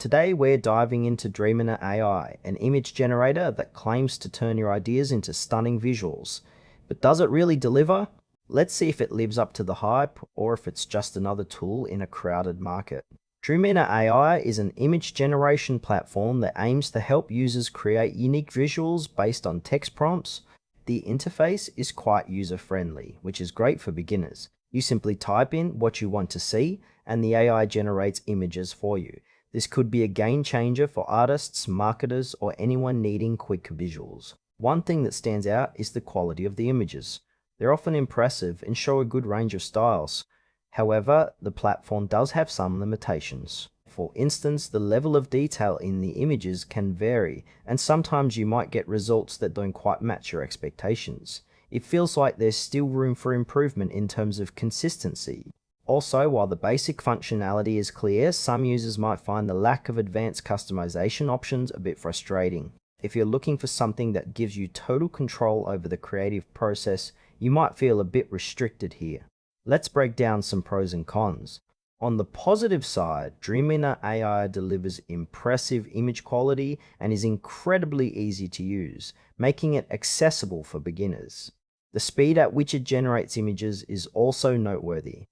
Today we're diving into Dreamina AI, an image generator that claims to turn your ideas into stunning visuals. But does it really deliver? Let's see if it lives up to the hype or if it's just another tool in a crowded market. Dreamina AI is an image generation platform that aims to help users create unique visuals based on text prompts. The interface is quite user-friendly, which is great for beginners. You simply type in what you want to see, and the AI generates images for you. This could be a game changer for artists, marketers, or anyone needing quick visuals. One thing that stands out is the quality of the images. They're often impressive and show a good range of styles. However, the platform does have some limitations. For instance, the level of detail in the images can vary, and sometimes you might get results that don't quite match your expectations. It feels like there's still room for improvement in terms of consistency. Also, while the basic functionality is clear, some users might find the lack of advanced customization options a bit frustrating. If you're looking for something that gives you total control over the creative process, you might feel a bit restricted here. Let's break down some pros and cons. On the positive side, Dreamina AI delivers impressive image quality and is incredibly easy to use, making it accessible for beginners. The speed at which it generates images is also noteworthy.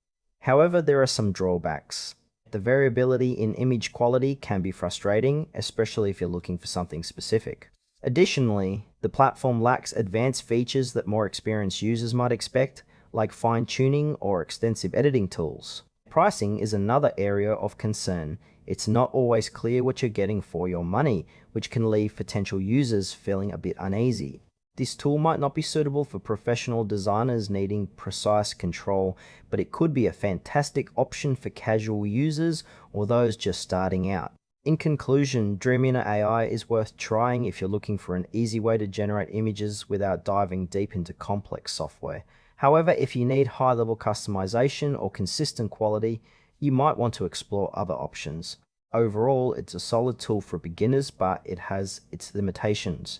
However, there are some drawbacks. The variability in image quality can be frustrating, especially if you're looking for something specific. Additionally, the platform lacks advanced features that more experienced users might expect, like fine-tuning or extensive editing tools. Pricing is another area of concern. It's not always clear what you're getting for your money, which can leave potential users feeling a bit uneasy. This tool might not be suitable for professional designers needing precise control, but it could be a fantastic option for casual users or those just starting out. In conclusion, Dreamina AI is worth trying if you're looking for an easy way to generate images without diving deep into complex software. However, if you need high-level customization or consistent quality, you might want to explore other options. Overall, it's a solid tool for beginners, but it has its limitations.